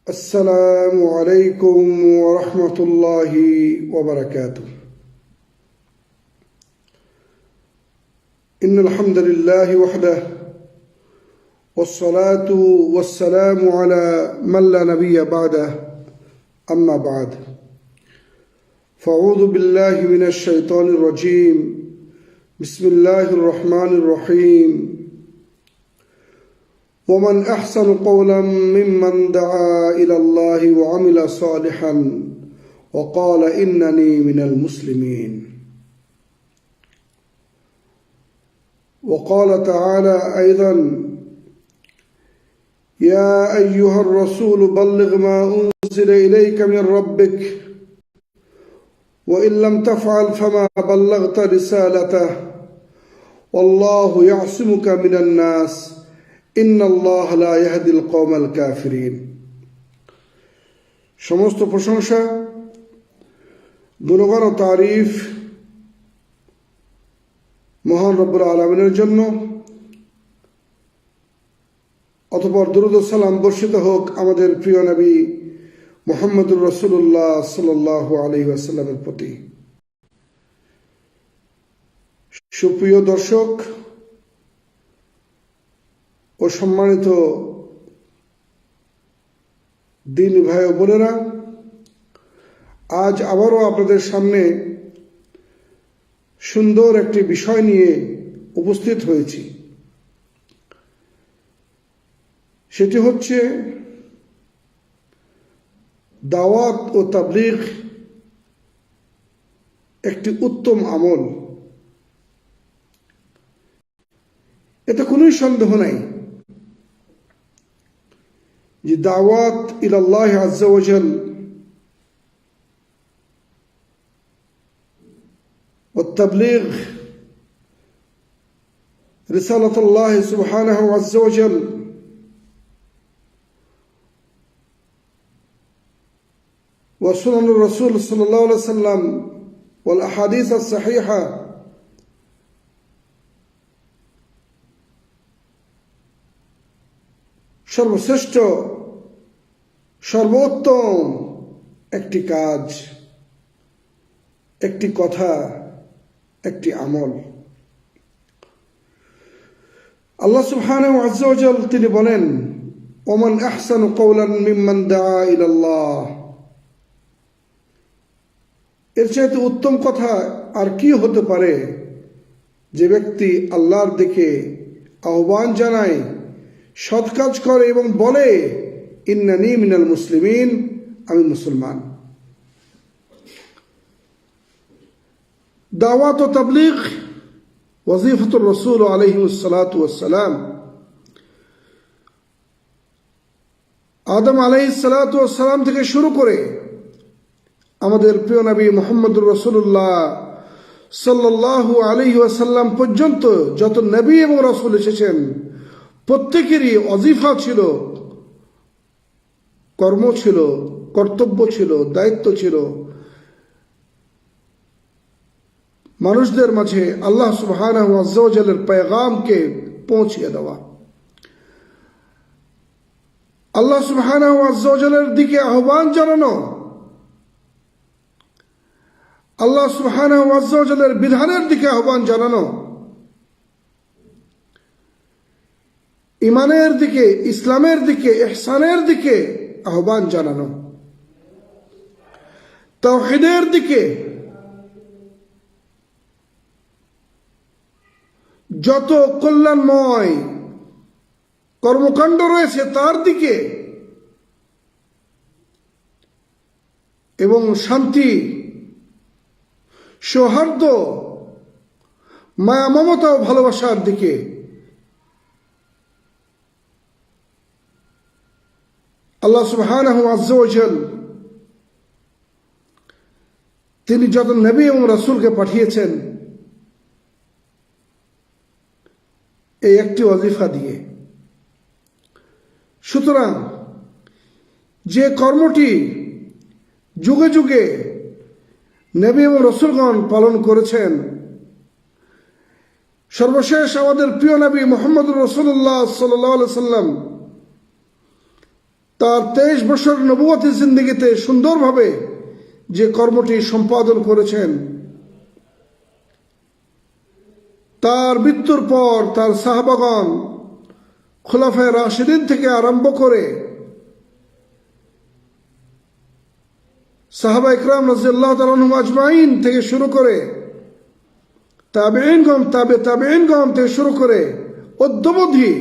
السلام عليكم ورحمة الله وبركاته. إن الحمد لله وحده والصلاة والسلام على من لا نبي بعده أما بعد فأعوذ بالله من الشيطان الرجيم بسم الله الرحمن الرحيم ومن أحسن قولا ممن دعا إلى الله وعمل صالحا وقال إنني من المسلمين. وقال تعالى أيضا يا أيها الرسول بلغ ما أنزل إليك من ربك وإن لم تفعل فما بلغت رسالته والله يعصمك من الناس ইন্নাল্লাহ লা ইয়াহদিল কওমাল কাফিরিন। সমস্ত প্রশংসা, গুণগান ও তারিফ মহান রব্বুল আলামিনের জন্য, অতঃপর দুরূদ ও সালাম বর্ষিত হোক আমাদের প্রিয় নবী মুহাম্মদুর রাসূলুল্লাহ সাল্লাল্লাহু আলাইহি ওয়াসাল্লামের প্রতি। সুপ্রিয় দর্শক ও সম্মানিত দিনী ভাই ও বোনেরা, আজ আবারও আপনাদের সামনে সুন্দর একটি বিষয় নিয়ে উপস্থিত হয়েছি। সেটি হচ্ছে দাওয়াত ও তাবলীগ একটি উত্তম আমল। এতে কোনো সন্দেহ নাই যে দাওয়াত ইলাল্লাহ আযজা ওয়া জাল ও তাবলীগ রিসালাতুল্লাহ সুবহানাহু আযজা ওয়া জাল ওয়া সুনানুর রাসূল সাল্লাল্লাহু আলাইহি ওয়াসাল্লাম ওয়াল আহাদিস আস-সাহিহা সর্বশ্রেষ্ঠ সর্বোত্তম একটি কাজ, একটি কথা, একটি আমল। আল্লাহ সুবহানাহু আযজা ওয়া জাল তিনি বলেন ওমান আহসানু কওলান মিম্মান দাআ ইলাল্লাহ। এর চাইতে উত্তম কথা আর কি হতে পারে যে ব্যক্তি আল্লাহর দিকে আহ্বান জানায়, সৎ কাজ করে এবং বলে ইন্নানি মিনাল মুসলিমিন, আমি মুসলমান। দাওয়াত ও তাবলীগ ওয়াজিফাতুর রাসূল আলাইহিস সালাতু ওয়াস সালাম। আদম আলাইহিস সালাতু ওয়াস সালাম থেকে শুরু করে আমাদের প্রিয় নবী মুহাম্মদুর রাসূলুল্লাহ সাল্লাল্লাহু আলাইহি ওয়াসাল্লাম পর্যন্ত যত নবী এবং রাসূল এসেছেন প্রত্যেকেরই ওয়াজিফা ছিল, কর্ম ছিল, কর্তব্য ছিল, দায়িত্ব ছিল মানুষদের মাঝে আল্লাহ সুবহানাহু আযজা ওয়া জালের পেগামকে পৌঁছিয়ে দেওয়া, আল্লাহ সুবহানাহু আযজা ওয়া জালের দিকে আহ্বান জানানো, আল্লাহ সুবহানাহু আযজা ওয়া জালের বিধানের দিকে আহ্বান জানানো, ইমানের দিকে, ইসলামের দিকে, ইহসানের দিকে আহ্বান জানানো, তাওহীদের দিকে, যত কল্যাণময় কর্মকাণ্ড রয়েছে তার দিকে, এবং শান্তি, সৌহার্দ্য, মায়া, মমতা ও ভালোবাসার দিকে। আল্লাহ সুবহানাহু আযজা ওয়া জাল তিনি যত নবী এবং রাসূলকে পাঠিয়েছেন এই একটি ওয়াজিফা দিয়ে। সুতরাং যে কর্মটি যুগে যুগে নবী এবং রাসূলগণ পালন করেছেন, সর্বশেষ আমাদের প্রিয় নবী মুহাম্মদুর রাসূলুল্লাহ সাল্লাল্লাহু আলাইহি সাল্লাম তার 23 বছর নবুয়তি জিন্দেগিতে সুন্দরভাবে যে কর্মটি সম্পাদন করেছেন, তার মৃত্যুর পর তার সাহাবাগণ খুলাফায়ে রাশিদিন থেকে আরম্ভ করে সাহাবা ইকরাম রাদিয়াল্লাহু তাআলা আনহুম আজমাইন থেকে শুরু করে তাবেঈনগণ, তাবেঈনগণ থেকে শুরু করে অদ্যাবধি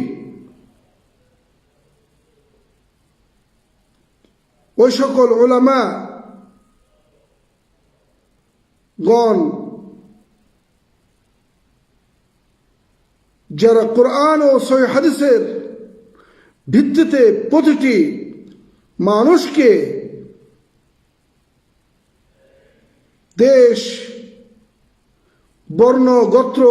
ওই সকল উলামা গণ যারা কোরআন ও সহিহ হাদিসের ভিত্তিতে প্রতিটি মানুষকে দেশ, বর্ণ, গোত্র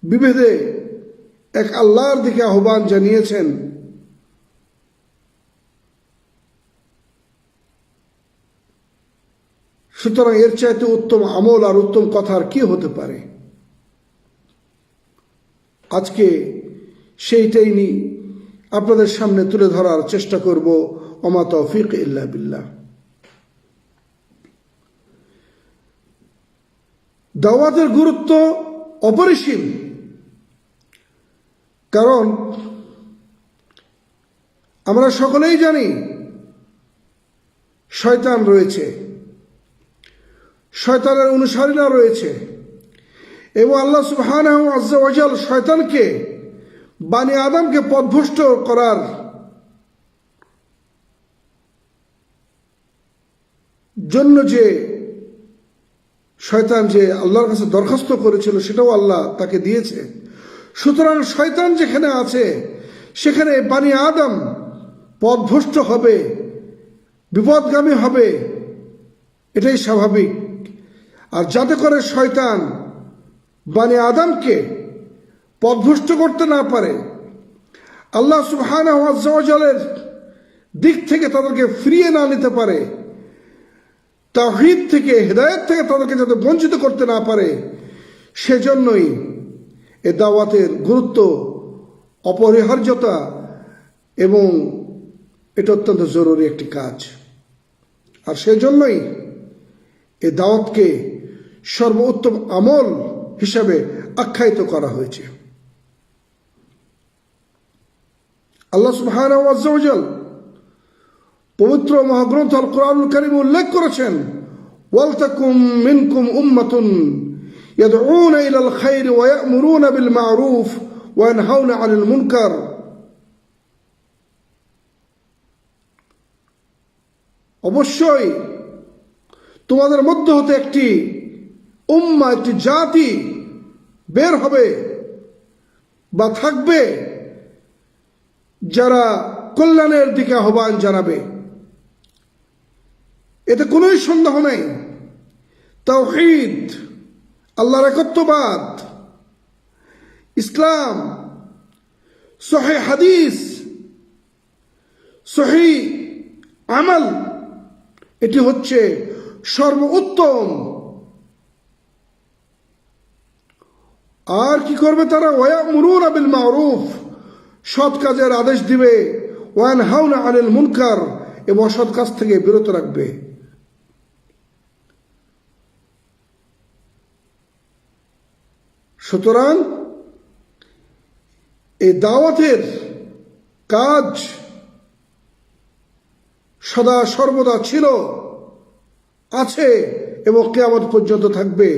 বিভেদে এক আল্লাহর দিকে আহ্বান জানিয়েছেন, সুতরাং এর চাইতে উত্তম আমল আর উত্তম কথা আর কি হতে পারে। আজকে সেইটাই আপনাদের সামনে তুলে ধরার চেষ্টা করব। ওমা তৌফিক ইল্লা বিল্লাহ। দাওয়াতের গুরুত্ব অপরিসীম, কারণ আমরা সকলেই জানি শয়তান রয়েছে, শয়তানের অনুসারীরা রয়েছে, এবং আল্লাহ সুবহানাহু আজ্জা ওয়া জাল শয়তানকে, বানি আদমকে পথভ্রষ্ট করার জন্য যে শয়তান যে আল্লাহর কাছে দরখাস্ত করেছিল সেটাও আল্লাহ তাকে দিয়েছে। সুতরাং শয়তান যেখানে আছে সেখানে বানি আদম পথভ্রষ্ট হবে, বিপদগামী হবে, এটাই স্বাভাবিক। আর যাতে করে শয়তান বানি আদমকে পথভ্রষ্ট করতে না পারে, আল্লাহ সুবহানাহু ওয়া জালের দিক থেকে তাদেরকে ফিরিয়ে না নিতে পারে, তাওহীদ থেকে, হিদায়াত থেকে তাদেরকে যাতে বঞ্চিত করতে না পারে, সেজন্যই এ দাওয়াতের গুরুত্ব, অপরিহার্যতা, এবং এটা অত্যন্ত জরুরি একটি কাজ। আর সেজন্যই এ দাওয়াতকে সর্বোত্তম আমল হিসাবে আখ্যায়িত করা হয়েছে। আল্লাহ সুবহানাহু ওয়া তাআলা পবিত্র মহাগ্রন্থ আল কোরআনুল কারীমে উল্লেখ করেছেন, ওয়ালতাকুম মিনকুম উম্মাতুন ইয়াদউনা ইলাল খায়রি ওয়া ইয়া'মুরুনা বিল মা'রুফ ওয়া ইয়ানহাউনা আনিল মুনকার। অবশ্যই তোমাদের মধ্য হতে একটি উম্মাহ, একটি জাতি বের হবে বা থাকবে যারা কল্যাণের দিকে আহ্বান জানাবে, এতে কোনোই সন্দেহ নেই। তাওহীদ, আল্লাহর একত্ববাদ, ইসলাম, সহিহ হাদিস, সহিহ আমল, এটি হচ্ছে সর্বোত্তম। আর কি করবে তারা? ওয়ায়ামুরুনা বিল মা'রুফ, সৎ কাজের আদেশ দিবে, ওয়ানহাউনা আনিল মুনকার, এবং অসৎ কাজ থেকে বিরত রাখবে। সুতরাং এই দাওয়াতের কাজ সদা সর্বদা ছিল, আছে এবং কিয়ামত পর্যন্ত থাকবে।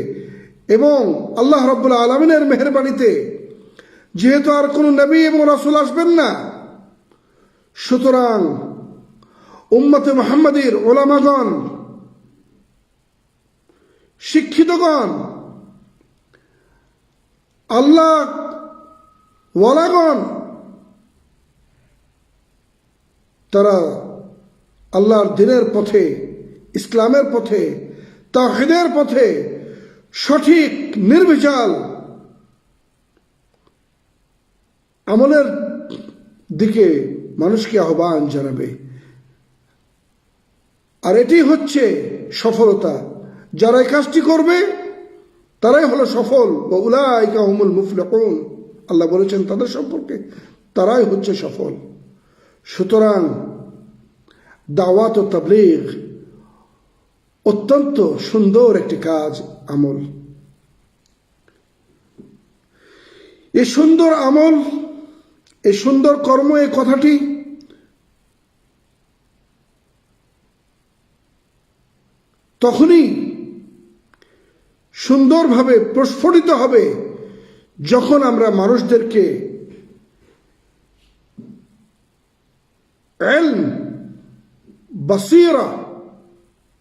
এবং আল্লাহ রাব্বুল আলামিনের মেহেরবানিতে যেহেতু আর কোনো নবী এবং রাসূল আসবেন না, সুতরাং উম্মতে মুহাম্মাদীর উলামাগণ, শিক্ষিতগণ, আল্লাহ ওয়ালাগণ, তারা আল্লাহর দ্বীনের পথে, ইসলামের পথে, তাওহীদের পথে সঠিক নির্বিচাল আমলের দিকে মানুষকে আহ্বান জানাবে। আর এটি হচ্ছে সফলতা। যারা এই কাজটি করবে তারাই হলো সফল। ওয়া উলাইকা হুমুল মুফলিহুন, আল্লাহ বলেছেন তাদের সম্পর্কে, তারাই হচ্ছে সফল। সুতরাং দাওয়াত ও তাবলীগ অত্যন্ত সুন্দর একটি কাজ, আমল। এই সুন্দর আমল, এই সুন্দর কর্ম, এই কথাটি তখনই সুন্দরভাবে প্রস্ফুটিত হবে যখন আমরা মানুষদেরকে ইলম, বাসীরা,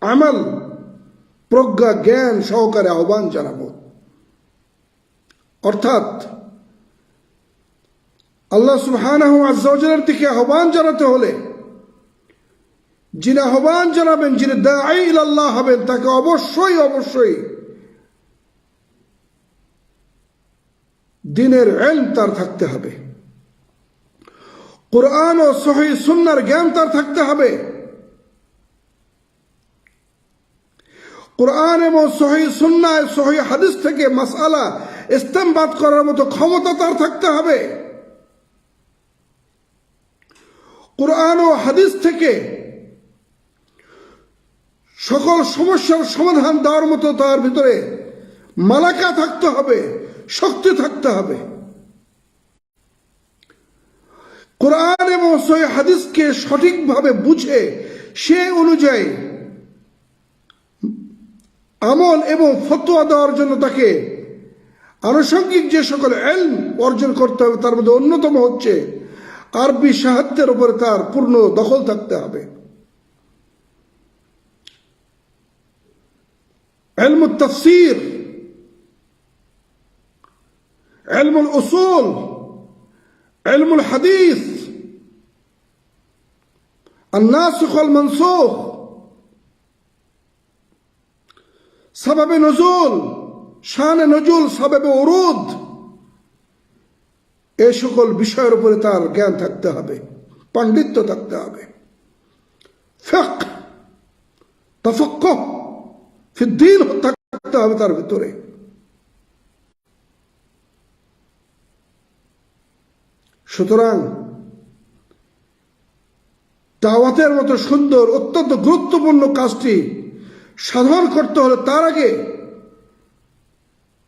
আমল, প্রজ্ঞা, জ্ঞান সহকারে আহ্বান জানাবো। অর্থাৎ আল্লাহ সুবহানাহু ওয়া তাআলার দিকে আহ্বান জানাতে হলে যিনি আহ্বান জানাবেন, যিনি দাঈ ইলাল্লাহ হবেন, তাকে অবশ্যই অবশ্যই দ্বীনের ইলম তার থাকতে হবে, কুরআন ও সহিহ সুন্নাহর জ্ঞান তার থাকতে হবে, কুরআন এবং সহিহ সুন্নাহ, সহিহ হাদিস থেকে মাসআলা ইস্তেমবাদ করার মতো ক্ষমতা তার থাকতে হবে, কুরআন ও হাদিস থেকে সকল সমস্যার সমাধান দেওয়ার মতো তার ভিতরে মালাকা থাকতে হবে, শক্তি থাকতে হবে। কুরআন এবং সহিহ হাদিসকে সঠিকভাবে বুঝে সে অনুযায়ী আমল এবং ফতোয়া দেওয়ার জন্য তাকে আনুষঙ্গিক যে সকল ইলম অর্জন করতে হবে, তার মধ্যে অন্যতম হচ্ছে আরবি সাহিত্যের উপরে তার পূর্ণ দখল থাকতে হবে। ইলমুত তাফসীর, ইলমুল উসুল, ইলমুল হাদিস, আন-নাসিখ ওয়াল মানসুখ, সাবাবে নুজুল, শানে নুজুল, সাবাবে উরুদ, এই সকল বিষয়ের উপরে তার জ্ঞান থাকতে হবে, পাণ্ডিত্য থাকতে হবে, ফিকহ, তাফাক্কুহ ফিদ্দীন থাকতে হবে তার ভিতরে। সুতরাং দাওয়াতের মতো সুন্দর অত্যন্ত গুরুত্বপূর্ণ কাজটি সাধন করতে হলে তার আগে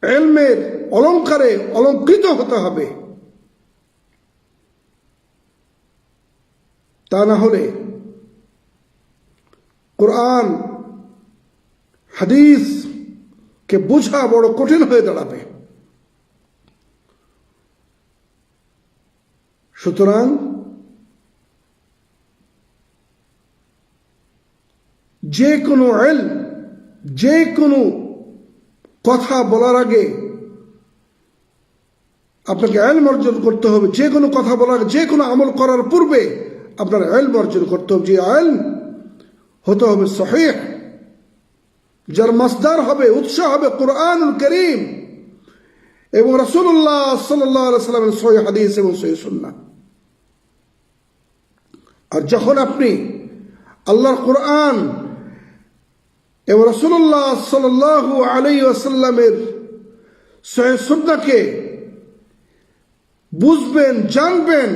ইলমের অলংকারে অলঙ্কৃত হতে হবে। তা না হলে কুরআন হাদিস কে বোঝা বড় কঠিন হয়ে দাঁড়াবে। সুতরাং যে কোনো ইলম, যে কোনো কথা বলার আগে আপনাকে ইলম অর্জন করতে হবে। যে কোনো কথা বলার, যে কোনো আমল করার পূর্বে আপনার ইলম অর্জন করতে হবে। যে ইলম হতে হবে সহিহ, যার মাসদার হবে, উৎস হবে কুরআনুল কারীম এবং রাসূলুল্লাহ সাল্লাল্লাহু আলাইহি ওয়াসাল্লামের সহিহ হাদিস এবং সহিহ সুন্নাহ। আর যখন আপনি আল্লাহর কুরআন এবং রাসূলুল্লাহ সাল্লাল্লাহু আলাইহি ওয়াসাল্লামের সহিহ সুন্নাহকে বুঝবেন, জানবেন,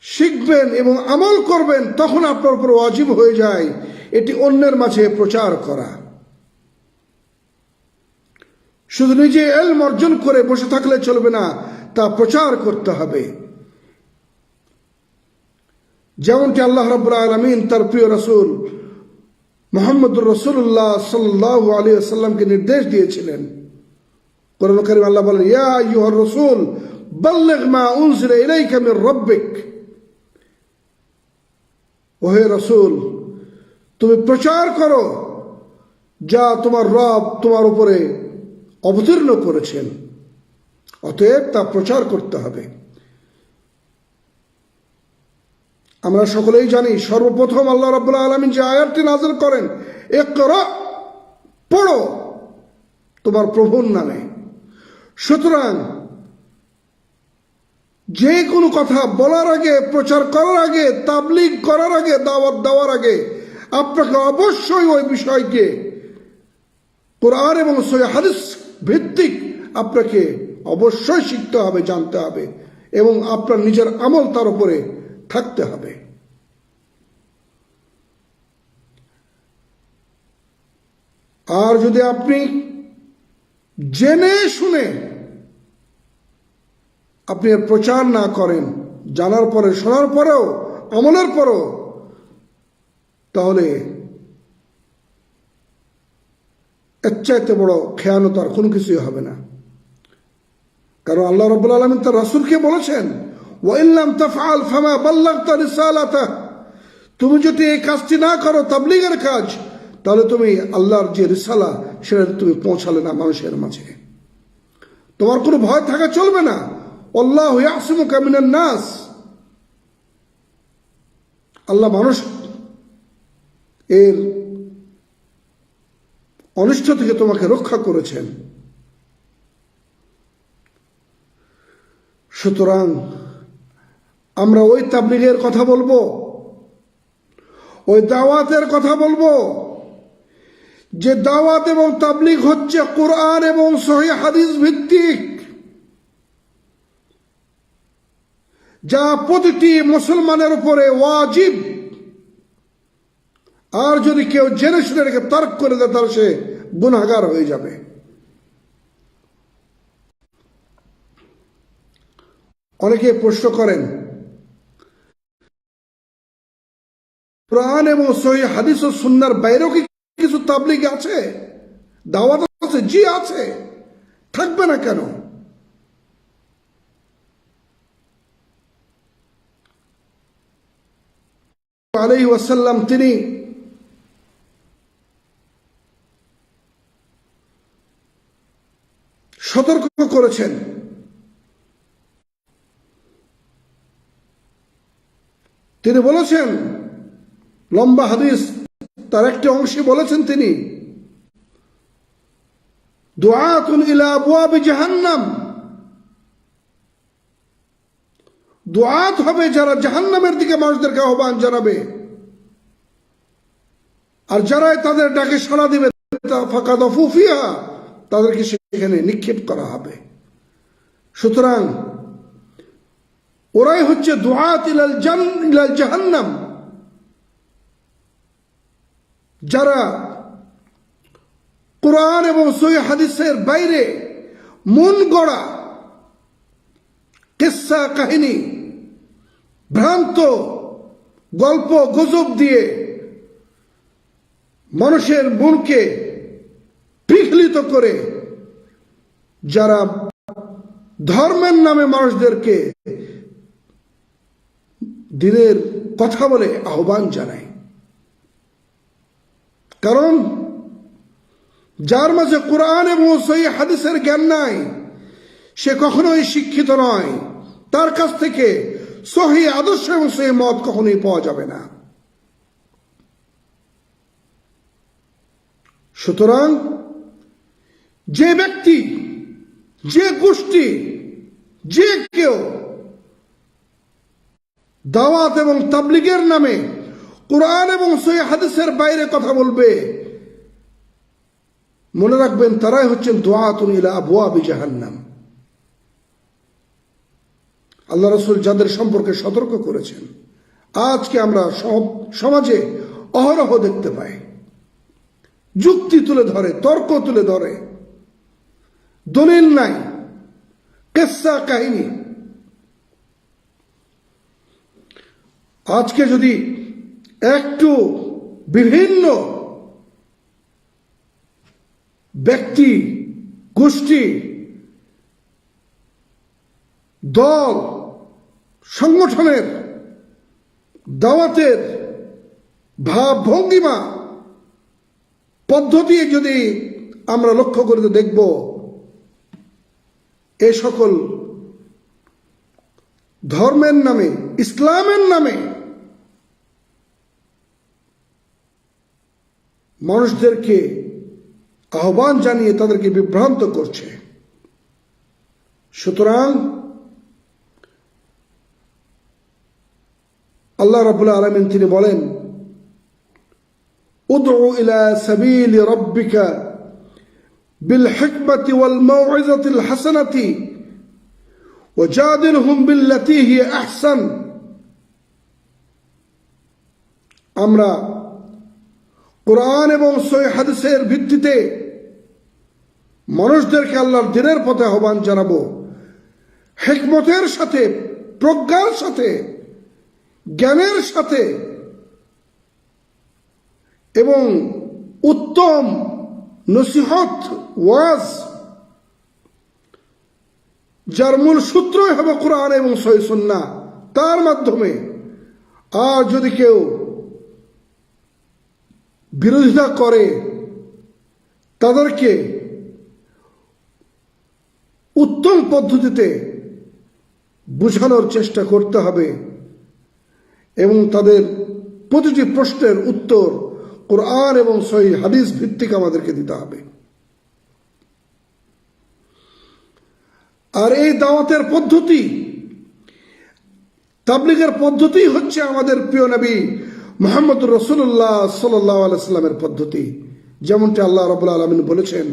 শিখবেন এবং আমল করবেন, তখন আপনার উপর ওয়াজিব হয়ে যায় এটি অন্যের মাঝে প্রচার করা। শুধু নিজে ইলম অর্জন করে বসে থাকলে চলবে না, তা প্রচার করতে হবে। যেমনটি আল্লাহ রাব্বুল আলামিন তার প্রিয় রাসূল মুহাম্মদুর রাসূলুল্লাহ সাল্লাল্লাহু আলাইহি ওয়াসাল্লামকে নির্দেশ দিয়েছিলেন। কোরআন কারীমে আল্লাহ বলেন, ইয়া আইয়ুহার রাসূল বাল্লিগ মা উনজিলা ইলাইকা মির রাব্বিক। ওহে রাসূল, তুমি প্রচার করো যা তোমার রব তোমার উপরে অবতীর্ণ করেছেন। অতএব তা প্রচার করতে হবে। আমরা সকলেই জানি সর্বপ্রথম আল্লাহ রাব্বুল আলামিন যে আয়াতটি নাযিল করেন, ইকরা, পড়ো তোমার প্রভুর নামে। সুতরাং যে কোনো কথা বলার আগে, প্রচার করার আগে, তাবলীগ করার আগে, দাওয়াত দেওয়ার আগে আপনাকে অবশ্যই ওই বিষয়কে কোরআন এবং সহিহ হাদিস ভিত্তিক আপনাকে অবশ্যই শিখতে হবে, জানতে হবে এবং আপনার নিজের আমল তার উপরে থাকতে হবে। আর যদি আপনি জেনে শুনে আপনি এর প্রচার না করেন, জানার পরে, শোনার পরেও, আমলের পরেও, তাহলে এর চাইতে বড় খেয়ানত আর কোনো কিছুই হবে না। কারণ আল্লাহ রাব্বুল আলামিন তার রাসূলকে বলেছেন, ওয়া ইল্লাম তাফআল ফামা বাল্লাগতা রিসালাতা, তুমি যদি এই কাজটি না করো, তাবলীগের কাজ, তাহলে তুমি আল্লাহর যে রিসালা সেটা তুমি পৌঁছালে না মানুষের মাঝে। তোমার কোনো ভয় থাকা চলবে না। আল্লাহু ইয়াসিমুকা মিনান নাস, আল্লাহ মানুষ এর অনিষ্ট থেকে তোমাকে রক্ষা করেছেন। সুতরাং আমরা ওই তাবলীগের কথা বলবো, ওই দাওয়াতের কথা বলবো যে দাওয়াত এবং তাবলীগ হচ্ছে কোরআন এবং সহিহ হাদিস ভিত্তিক, যা প্রতিটি মুসলমানের উপরে ওয়াজিব। আর যদি কেউ জেনে শুনে রেখে তর্ক করে দেয়, তাহলে সে গুনাহগার হয়ে যাবে। অনেকে প্রশ্ন করেন, কোরআন এবং সহিহ হাদিস ও সুন্নাহর বাইরেও কি কিছু তাবলীগ আছে, দাওয়াত আছে? জি আছে, থাকবে না কেন? আলাইহি ওয়াসাল্লাম তিনি সতর্ক করেছেন। তিনি বলেছেন, লম্বা হাদিস তার একটি অংশে বলেছেন তিনি, দুআতুন ইলা আবওয়াবি জাহান্নাম, দুআত হবে যারা জাহান্নামের দিকে মানুষদেরকে আহ্বান জানাবে, আর যারাই তাদের ডাকে সাড়া দিবে ফাকাদাফু ফিহা, তাদেরকে সেখানে নিক্ষেপ করা হবে। সুতরাং ওরাই হচ্ছে দুআত ইলাল জাহান্নাম, যারা কোরআন এবং সহিহ হাদিসের বাইরে মন গড়া কিসসা কাহিনী, ভ্রান্ত গল্প গুজব দিয়ে মানুষের মনকে বিচলিত করে, যারা ধর্মের নামে মানুষদেরকে দিনের কথা বলে আহ্বান জানায়। কারণ যার মাঝে কোরআন এবং সহিহ হাদিসের জ্ঞান নাই, সে কখনোই শিক্ষিত নয়, তার কাছ থেকে সহিহ আদর্শ এবং সহিহ মত কখনোই পাওয়া যাবে না। সুতরাং যে ব্যক্তি, যে গোষ্ঠী, যে কেউ দাওয়াত এবং তাবলীগের নামে কোরআন এবং সহিহ হাদিসের বাইরে কথা বলবে, মনে রাখবেন তারাই হচ্ছেন দুআতুন ইলা আবওয়াবি জাহান্নাম। আল্লাহ রাসূল যাদের সম্পর্কে সতর্ক করেছেন, আজকে আমরা সমাজে অহরহ দেখতে পাই। যুক্তি তুলে ধরে, তর্ক তুলে ধরে, দলিল নাই, কিসসা কাহিনী। আজকে যদি একটু বিভিন্ন ব্যক্তি, গোষ্ঠী, দল, সংগঠনের দাওয়াতের ভাব ভঙ্গিমা পদ্ধতি যদি আমরা লক্ষ্য করে দেখব, এ সকল ধর্মের নামে, ইসলামের নামে মানুষদেরকে আহ্বান জানিয়ে তাদেরকে বিভ্রান্ত করছে। সুতরাং আল্লাহ রাব্বুল আলামিন তিনি বলেন, উদউ ইলা সাবিলি রাব্বিকা বিল হিকমাতি ওয়াল মাউইযাতিল হাসানাতি ওয়াজাদিলহুম বিল্লাতী হিয়া আহসান। আমরা কোরআন এবং সহিহ হাদিসের ভিত্তিতে মানুষদেরকে আল্লাহর দ্বীনের পথে আহ্বান জানাবো, হিকমতের সাথে, প্রজ্ঞার সাথে, জ্ঞানের সাথে এবং উত্তম নসিহত ওয়াজ, যার মূল সূত্রই হবে কোরআন এবং সহিহ সুন্নাহ, তার মাধ্যমে। আর যদি কেউ বিরোধিতা করে, তাদেরকে উত্তম পদ্ধতিতে বোঝানোর চেষ্টা করতে হবে এবং তাদের প্রতিটি প্রশ্নের উত্তর কোরআন এবং সহিহ হাদিস ভিত্তিক আমাদেরকে দিতে হবে। আর এই দাওয়াতের পদ্ধতি, তাবলীগের পদ্ধতি হচ্ছে আমাদের প্রিয় নবী মুহাম্মদুর রাসূলুল্লাহ সাল্লাল্লাহু আলাইহি ওয়াসাল্লামের পদ্ধতি। যেমনটি আল্লাহ রাব্বুল আলামিন বলেছেন,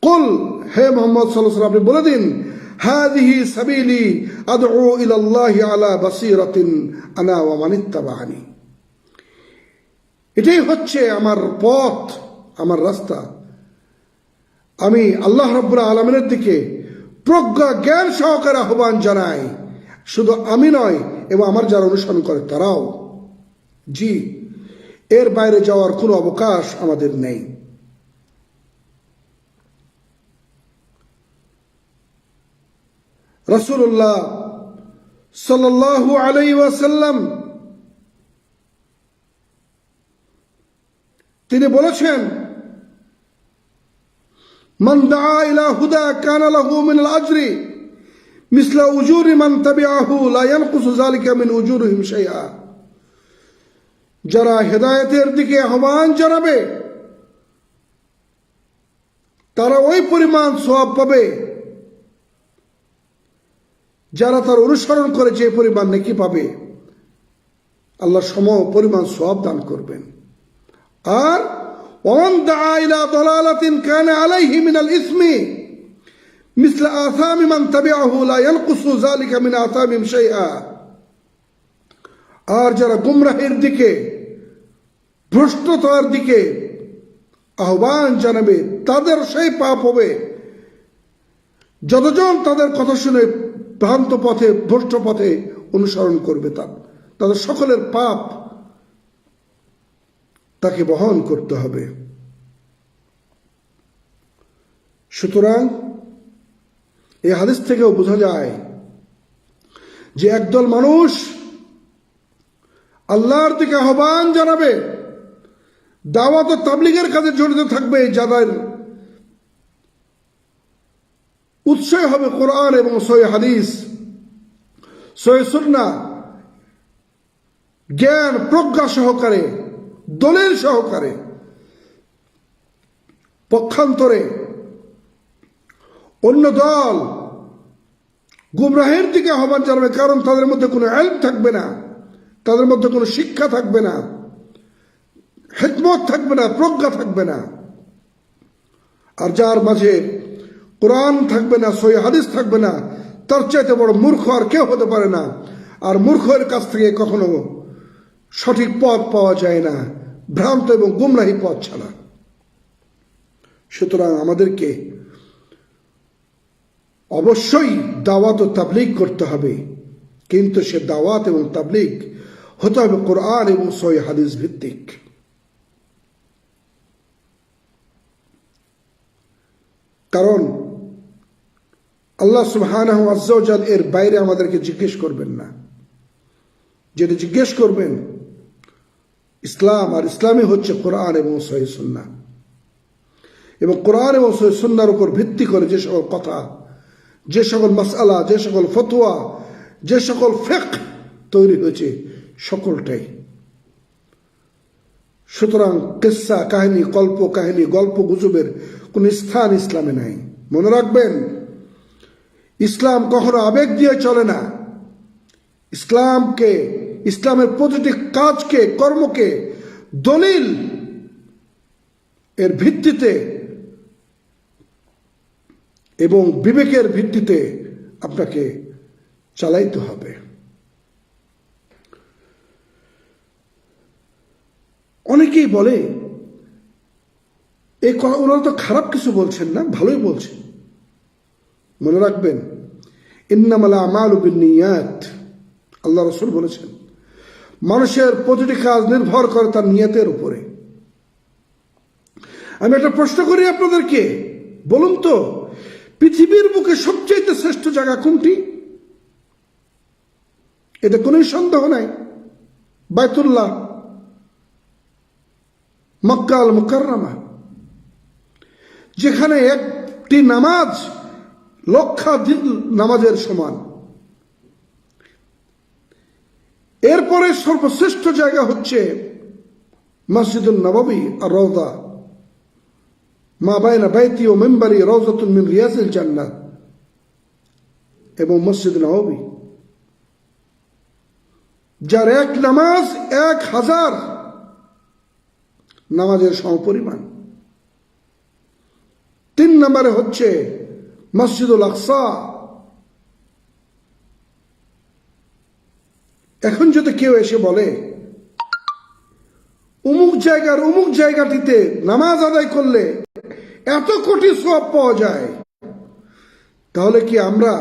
কুল, হে মুহাম্মদ সাল্লাল্লাহু আলাইহি ওয়াসাল্লাম, আপনি বলে দিন, হাযিহি সাবিলি আদউ ইলাল্লাহি আলা বাসীরাতিন আনা ওয়া মান ইত্তাবাআনি। এটাই হচ্ছে আমার পথ, আমার রাস্তা। আমি আল্লাহ রাব্বুল আলামিনের দিকে প্রজ্ঞা জ্ঞান সহকারে আহ্বান জানাই, শুধু আমি নয় এবং আমার যারা অনুসরণ করে তারাও। জি, এর বাইরে যাওয়ার কোনো অবকাশ আমাদের নেই। রাসূলুল্লাহ সাল্লাল্লাহু আলাইহি ওয়াসাল্লাম তিনি বলেছেন, মান দাআ ইলা হুদা কানা লাহু মিনাল আজরি মিসলা উজুরি মান তাবিআহু লা ইয়ানকুসু যালিকা মিন উজুরিহিম শাইআ। যারা হেদায়েতের দিকে আহ্বান জানাবে তারা ওই পরিমাণ সওয়াব পাবে যারা তার অনুসরণ করে যে পরিমাণ নেকি পাবে, আল্লাহ সম পরিমাণ সওয়াব দান করবেন। আর ওয়ামান দাআ ইলা দালালাতিন কানা আলাইহি মিনাল ইসমি মিসলা আসামি মান তাবিআহু লা ইয়ানকুসু যালিকা মিন আসামিহিম শাইআ। আর যারা গুমরাহির দিকে, ভ্রষ্টতার দিকে আহ্বান জানাবে, তাদের সেই পাপ হবে যতজন তাদের কথা শুনে ভ্রান্ত পথে, ভ্রষ্ট পথে অনুসরণ করবে, তাদের সকলের পাপ তাকে বহন করতে হবে। সুতরাং এই হাদিস থেকেও বোঝা যায় যে একদল মানুষ আল্লাহর দিকে আহ্বান জানাবে, দাওয়াত ও তাবলীগের কাজে জড়িত থাকবে, যাদের উৎসই হবে কোরআন এবং সহিহ হাদিস, সহিহ সুন্নাহ, জ্ঞান প্রজ্ঞা সহকারে, দলিল সহকারে। পক্ষান্তরে অন্য দল গুমরাহের দিকে আহ্বান জানাবে, কারণ তাদের মধ্যে কোনো ইলম থাকবে না, তাদের মধ্যে কোনো শিক্ষা থাকবে না, হিকমত থাকবে না, প্রজ্ঞা থাকবে না। আর যার মাঝে কোরআন থাকবে না, সহিহ হাদিস থাকবে না, তার চাইতে বড় মূর্খ আর কেউ হতে পারে না। আর মূর্খের কাছ থেকে কখনো সঠিক পথ পাওয়া যায় না, ভ্রান্ত এবং গুমরাহী পথ ছাড়া। সুতরাং আমাদেরকে অবশ্যই দাওয়াত ও তাবলীগ করতে হবে, কিন্তু সে দাওয়াত এবং তাবলীগ হতে হবে কোরআন এবং সহিহ হাদিস ভিত্তিক। কারণ আল্লাহ সুবহানাহু আজ্জা ওয়া জাল এর বাইরে আমাদেরকে জিজ্ঞেস করবেন না। যেটা জিজ্ঞেস করবেন ইসলাম, আর ইসলামই হচ্ছে কোরআন এবং সহিহ সুন্নাহ। এবং কোরআন এবং সহিহ সুন্নাহর উপর ভিত্তি করে যে সকল কথা, যে সকল মাসআলা, যে সকল ফতোয়া, যে সকল ফিকহ তৈরি হয়েছে, সকলটাই। সুতরাং কিসসা কাহিনী, কল্প কাহিনী, গল্প গুজবের কোন স্থান ইসলামে নাই। মনে রাখবেন, ইসলাম কখনো আবেগ দিয়ে চলে না। ইসলামের প্রতিটি কাজকে, কর্মকে দলিল এর ভিত্তিতে এবং বিবেকের ভিত্তিতে আপনাকে চালাইতে হবে। অনেকেই বলে এই ওনারা তো খারাপ কিছু বলছেন না, ভালোই বলছেন। মনে রাখবেন, ইন্নামাল আমালু বিন্নিয়াত, আল্লাহ রাসূল বলেছেন মানুষের প্রতিটি কাজ নির্ভর করে তার নিয়তের উপরে। আমি একটা প্রশ্ন করি আপনাদেরকে, বলুন তো পৃথিবীর বুকে সবচেয়ে শ্রেষ্ঠ জায়গা কোনটি? এতে কোনো সন্দেহ নাই, বাইতুল্লাহ, মক্কা আল মুকাররমা, যেখানে একটি নামাজ লক্ষাধিক নামাজের সমান। এরপরে সর্বশ্রেষ্ঠ জায়গা হচ্ছে মসজিদুন নববী আর রওজা, মা বাইনা বাইতি ও মিম্বরি রওজাতুন মিন রিয়াজিল জান্নাহ, এবং মসজিদ নববী, যার এক নামাজ 1000 নামাজের সমপরিমাণ। 3 নম্বরে হচ্ছে মসজিদুল আকসা। এখন যদি কেউ এসে বলে অমুক জায়গাটিতে নামাজ আদায় করলে এত কোটি সওয়াব পাওয়া যায়, তাহলে কি আমরা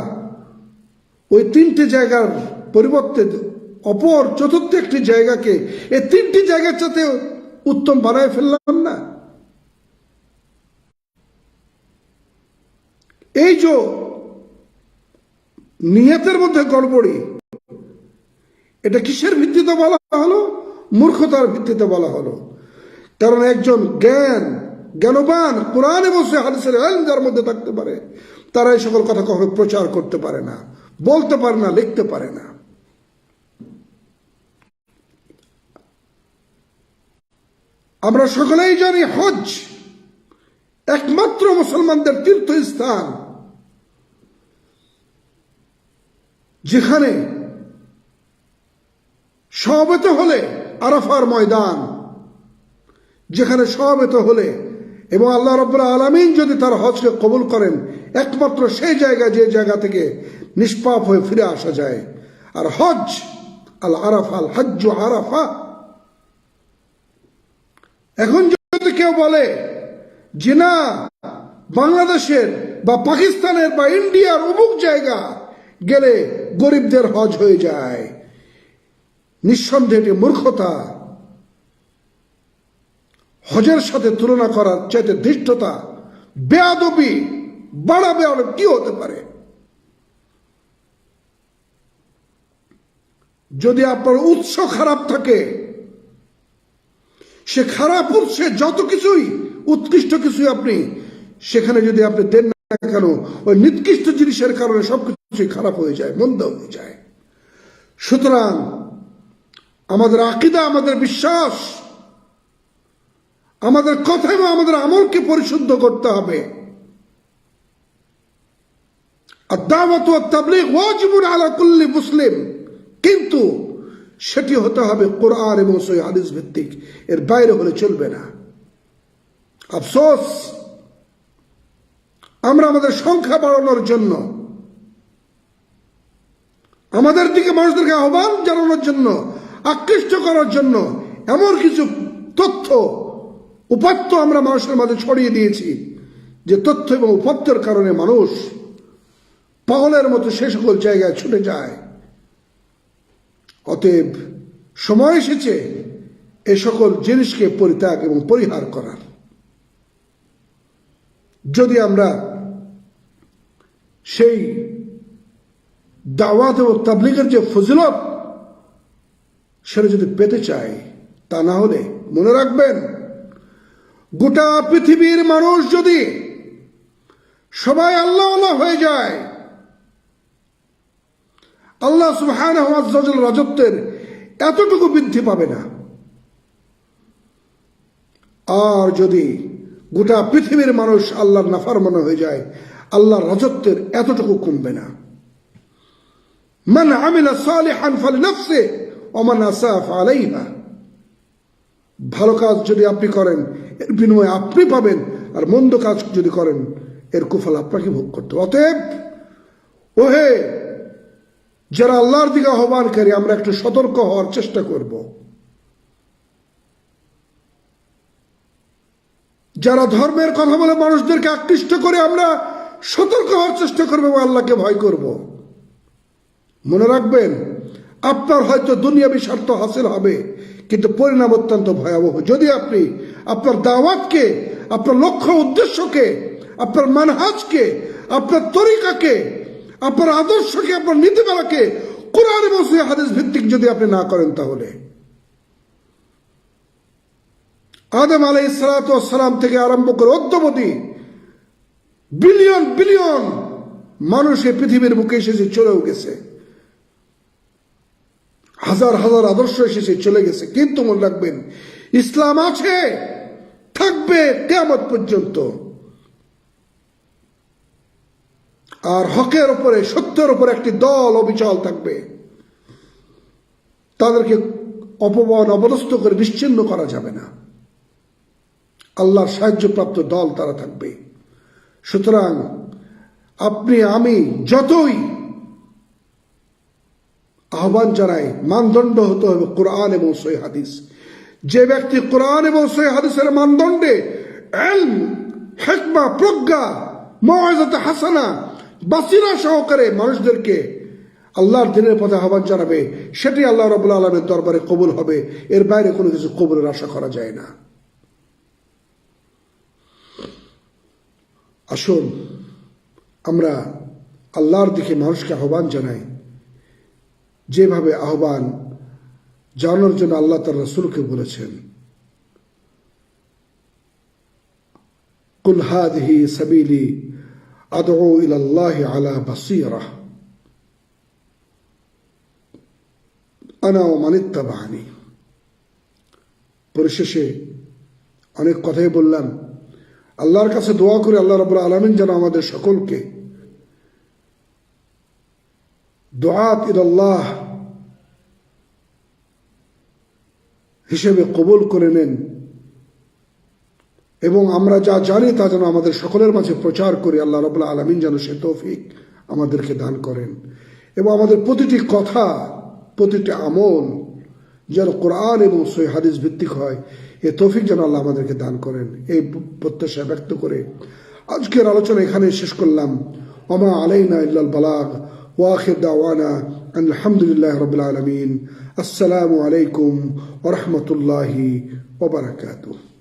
ওই 3টি জায়গার পরিবর্তে অপর চতুর্থ একটি জায়গাকে এই 3টি জায়গার সাথে উত্তম বানায় ফেললাম না? এই যে নিয়তের মধ্যে গড়বড়ি, এটা কিসের ভিত্তিতে বলা হলো? মূর্খতার ভিত্তিতে বলা হলো। কারণ একজন জ্ঞানবান, কোরআন এবং হাদিসের ইলম যার মধ্যে থাকতে পারে, তারা এই সকল কথা কখনো প্রচার করতে পারে না, বলতে পারে না, লিখতে পারে না। আমরা সকলেই জানি হজ একমাত্র মুসলমানদের তীর্থস্থান, যেখানে সমবেত হলে আরাফার ময়দান, যেখানে সমবেত হলে এবং আল্লাহ রাব্বুল আলামিন যদি তার হজকে কবুল করেন, একমাত্র সেই জায়গা যে জায়গা থেকে নিষ্পাপ হয়ে ফিরে আসা যায়। আর হজ আল আরাফা, আল হজ্জু আরাফা। এখন যদি কেউ বলে যে না, বাংলাদেশের বা পাকিস্তানের বা ইন্ডিয়ার অমুক জায়গা গেলে গরিবদের হজ হয়ে যায়, নিঃসন্দেহে মূর্খতা। হজের সাথে তুলনা করার চাইতে ধৃষ্টতা, বেয়াদবি, বাড়াবে আর কি হতে পারে? যদি আপনার উৎস খারাপ থাকে, সে খারাপ উৎসে যত কিছুই উৎকৃষ্ট কিছুই আপনি সেখানে যদি আপনি দেন না কেন, ওই নিকৃষ্ট জিনিসের কারণে সবকিছুই খারাপ হয়ে যায়, মন্দ হয়ে যায়। সুতরাং আমাদের আকীদা, আমাদের বিশ্বাস, আমাদের কথা এবং আমাদের আমলকে পরিশুদ্ধ করতে হবে। আদ-দাওয়াতু ওয়াত-তাবলীগ ওয়াজিবুন আলা কুল্লি মুসলিম, কিন্তু সেটি হতে হবে কোরআন এবং সহিহ হাদিস ভিত্তিক, এর বাইরে হলে চলবে না। আফসোস, আমরা আমাদের সংখ্যা বাড়ানোর জন্য, আমাদের দিকে মানুষদেরকে আহ্বান জানানোর জন্য, আকৃষ্ট করার জন্য এমন কিছু তথ্য উপাত্ত আমরা মানুষের মাঝে ছড়িয়ে দিয়েছি, যে তথ্য এবং উপাত্তের কারণে মানুষ পাগলের মতো সে সকল জায়গায় ছুটে যায়। অতএব সময় এসেছে এ সকল জিনিসকে পরিত্যাগ এবং পরিহার করার। যদি আমরা সেই দাওয়াত এবং তাবলীগের যে ফজিলত, সেটা যদি পেতে চাই, তা না হলে মনে রাখবেন, গোটা পৃথিবীর মানুষ যদি সবাই আল্লাহ হয়ে যায়, আল্লাহ সুবহানাহু ওয়া তাআলার রাজত্বের এতটুকু বৃদ্ধি পাবে না। আর যদি গোটা পৃথিবীর মানুষ আল্লাহর নাফরমান হয়ে যায়, আল্লাহর রাজত্বের এতটুকু কমবে না। মান আমিলা সালিহান ফালিনাফসিহি ওয়া মান আসাআ ফাআলাইহা। ভালো কাজ যদি আপনি করেন, এর বিনিময়ে আপনি পাবেন, আর মন্দ কাজ যদি করেন, এর কুফল আপনাকে ভোগ করতে। অতএব ওহে যারা আল্লাহর দিকে আহ্বানকারী, আমরা একটু সতর্ক হওয়ার চেষ্টা করব। যারা ধর্মের কথা বলে মানুষদেরকে আকৃষ্ট করে, আমরা সতর্ক হওয়ার চেষ্টা করবো এবং আল্লাহকে ভয় করব। মনে রাখবেন, আপনার হয়তো দুনিয়াবি স্বার্থ হাসিল হবে, কিন্তু পরিণাম অত্যন্ত ভয়াবহ। যদি আপনি আপনার দাওয়াতকে, আপনার লক্ষ্য উদ্দেশ্যকে, আপনার মানহাজকে, আপনার তরিকাকে, আপনার আদর্শকে, আপনার নীতিমালাকে কোরআন এবং সহিহ হাদিস ভিত্তিক যদি আপনি না করেন, তাহলে আদম আলাইহিস সালাতু ওয়াস সালাম থেকে আরম্ভ করে অদ্যাবধি বিলিয়ন বিলিয়ন মানুষ এই পৃথিবীর বুকে এসেছে, চলেও গেছে, হাজার হাজার আদর্শ এসেছে, চলে গেছে, কিন্তু মনে রাখবেন ইসলাম আছে, থাকবে কিয়ামত পর্যন্ত। আর হকের উপরে, সত্যের উপরে একটি দল অবিচল থাকবে, তাদেরকে অপমান অপদস্থ করে নিশ্চিহ্ন করা যাবে না। আল্লাহর সাহায্যপ্রাপ্ত দল তারা থাকবে। সুতরাং আপনি আমি যতই আহ্বান জানাই, মানদণ্ড হতে হবে কোরআন এবং সহিহ হাদিস। যে ব্যক্তি কোরআন এবং সহিহ হাদিসের মানদণ্ডে ইলম, হিকমা, প্রজ্ঞা, মওয়াইজাতে হাসানা, বাসিরা সহকারে মানুষদেরকে আল্লাহর দ্বীনের পথে আহ্বান জানাবে, সেটি আল্লাহ রাব্বুল আলামিনের দরবারে কবুল হবে। এর বাইরে কোনো কিছু কবুলের আশা করা যায় না। আসুন আমরা আল্লাহর দিকে মানুষকে আহ্বান জানাই, যেভাবে আহ্বান জানানোর জন্য আল্লাহ তার রাসূলকে বলেছেন, কুল হাদিহি সাবিলি আদউ ইলাল্লাহি আলা বাসীরা আনা ওয়া মান ইত্তাবা'আনি। পরিশেষে অনেক কথাই বললাম, আল্লাহর কাছে দোয়া করে আল্লাহ রাব্বুল আলামিন যেন আমাদের সকলকে দুআত ইলাল্লাহ হিসেবে কবুল করে নেন, এবং আমরা যা জানি তা যেন আমাদের সকলের মাঝে প্রচার করি। আল্লাহ রাব্বুল আলামিন যেন সে তৌফিক আমাদেরকে দান করেন, এবং আমাদের প্রতিটি কথা, প্রতিটি আমল যেন কোরআন এবং সহিহ হাদিস ভিত্তিক হয়, এ তৌফিক যেন আল্লাহ আমাদেরকে দান করেন। এই প্রত্যাশা ব্যক্ত করে আজকের আলোচনা এখানে শেষ করলাম। ওমা আলাইনা ইল্লাল বালাগ ওয়া আখির দাওয়ানা আলহামদুলিল্লাহি রাব্বিল আলামিন। আসসালামু আলাইকুম ওয়া রাহমাতুল্লাহি ওয়া বারাকাতুহু।